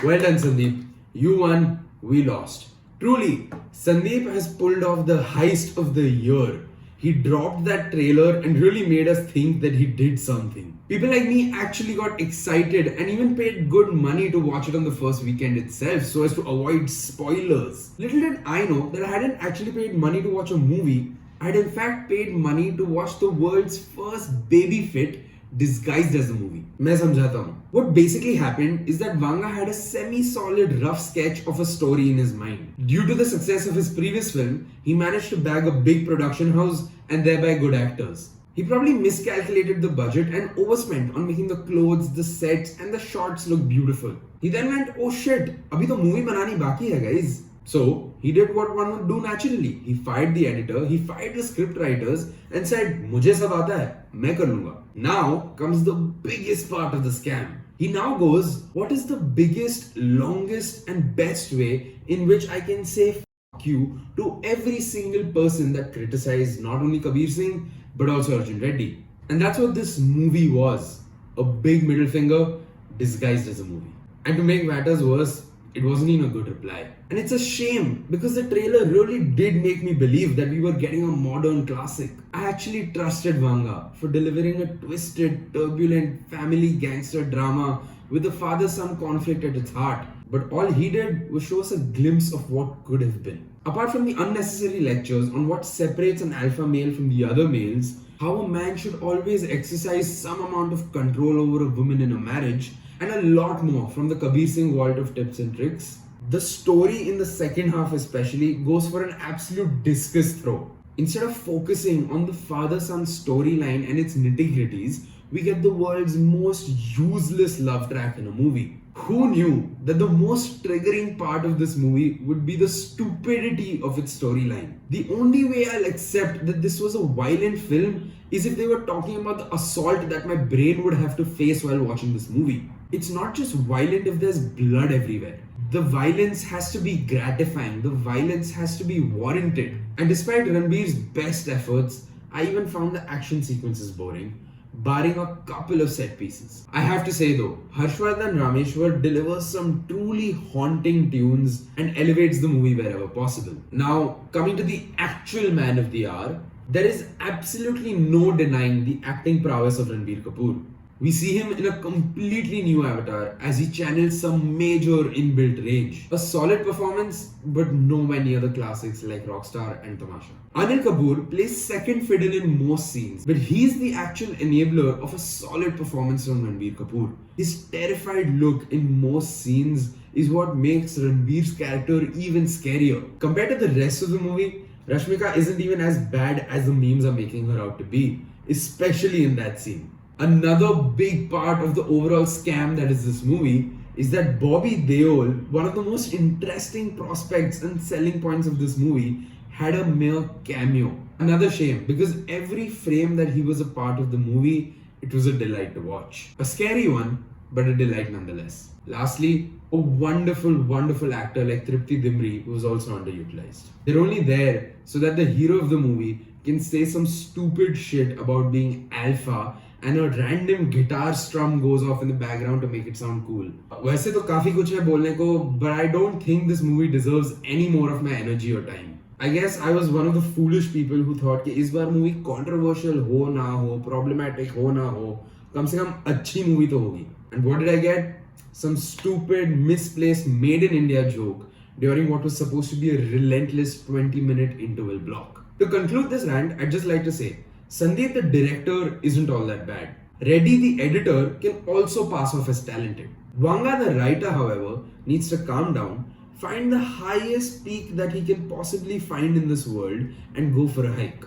Well done, Sandeep. You won, we lost. Truly, Sandeep has pulled off the heist of the year. He dropped that trailer and really made us think that he did something. People like me actually got excited and even paid good money to watch it on the first weekend itself so as to avoid spoilers. Little did I know that I hadn't actually paid money to watch a movie. I had in fact paid money to watch the world's first baby fit disguised as a movie. मैं समझाता हूँ. What basically happened is that Vanga had a semi-solid rough sketch of a story in his mind. Due to the success of his previous film, he managed to bag a big production house and thereby good actors. He probably miscalculated the budget and overspent on making the clothes, the sets and the shots look beautiful. He then went, oh shit, abhi to movie banani baki hai guys. So he did what one would do naturally. He fired the editor, he fired the script writers and said, मुझे सब आता है, मैं कर लूंगा. Now comes the biggest part of the scam. He now goes, what is the biggest, longest and best way in which I can say fuck you to every single person that criticized not only Kabir Singh but also Arjun Reddy. And that's what this movie was. A big middle finger disguised as a movie. And to make matters worse, it wasn't even a good reply. And it's a shame because the trailer really did make me believe that we were getting a modern classic. I actually trusted Vanga for delivering a twisted, turbulent family gangster drama with the father-son conflict at its heart. But all he did was show us a glimpse of what could have been. Apart from the unnecessary lectures on what separates an alpha male from the other males, how a man should always exercise some amount of control over a woman in a marriage, and a lot more from the Kabir Singh vault of tips and tricks, the story in the second half especially goes for an absolute discus throw. Instead of focusing on the father-son storyline and its nitty-gritties, we get the world's most useless love track in a movie. Who knew that the most triggering part of this movie would be the stupidity of its storyline? The only way I'll accept that this was a violent film is if they were talking about the assault that my brain would have to face while watching this movie. It's not just violent if there's blood everywhere. The violence has to be gratifying. The violence has to be warranted. And despite Ranbir's best efforts, I even found the action sequences boring, barring a couple of set pieces. I have to say though, Harshvardhan Rameshwar delivers some truly haunting tunes and elevates the movie wherever possible. Now, coming to the actual man of the hour, there is absolutely no denying the acting prowess of Ranbir Kapoor. We see him in a completely new avatar as he channels some major inbuilt range. A solid performance, but nowhere near the classics like Rockstar and Tamasha. Anil Kapoor plays second fiddle in most scenes, but he's the actual enabler of a solid performance from Ranbir Kapoor. His terrified look in most scenes is what makes Ranbir's character even scarier. Compared to the rest of the movie, Rashmika isn't even as bad as the memes are making her out to be, especially in that scene. Another big part of the overall scam that is this movie is that Bobby Deol, one of the most interesting prospects and selling points of this movie, had a mere cameo. Another shame because every frame that he was a part of the movie, it was a delight to watch. A scary one, but a delight nonetheless. Lastly, a wonderful, wonderful actor like Tripti Dimri who was also underutilized. They're only there so that the hero of the movie can say some stupid shit about being alpha and a random guitar strum goes off in the background to make it sound cool. वैसे तो काफी कुछ है बोलने को, but I don't think this movie deserves any more of my energy or time. I guess I was one of the foolish people who thought कि इस बार movie controversial हो ना हो, problematic हो ना हो, कम से कम अच्छी movie तो होगी. And what did I get? Some stupid, misplaced, made in India joke during what was supposed to be a relentless 20-minute interval block. To conclude this rant, I'd just like to say, Sandeep the director isn't all that bad. Reddy the editor can also pass off as talented. Vanga the writer, however, needs to calm down, find the highest peak that he can possibly find in this world and go for a hike.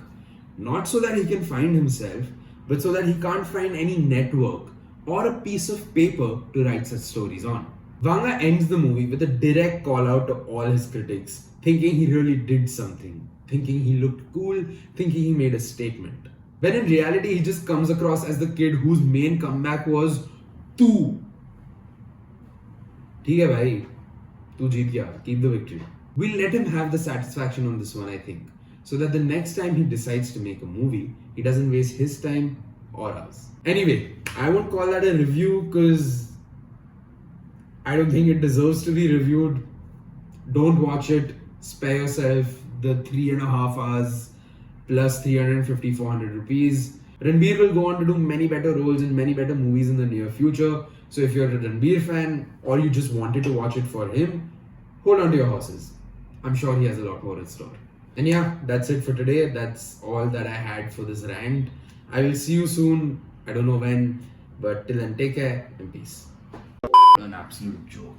Not so that he can find himself, but so that he can't find any network or a piece of paper to write such stories on. Vanga ends the movie with a direct call out to all his critics, thinking he really did something, thinking he looked cool, thinking he made a statement. When in reality, he just comes across as the kid whose main comeback was "तू." ठीक है भाई, तू जीत गया. Keep the victory. We'll let him have the satisfaction on this one, I think, so that the next time he decides to make a movie, he doesn't waste his time or ours. Anyway, I won't call that a review because I don't think it deserves to be reviewed. Don't watch it. Spare yourself the 3.5 hours plus 350 400 rupees. Ranbir will go on to do many better roles in many better movies in the near future. So if you're a Ranbir fan or you just wanted to watch it for him, hold on to your horses. I'm sure he has a lot more in store. And yeah, that's it for today. That's all that I had for this rant. I will see you soon. I don't know when, but till then, take care and peace. An absolute joke.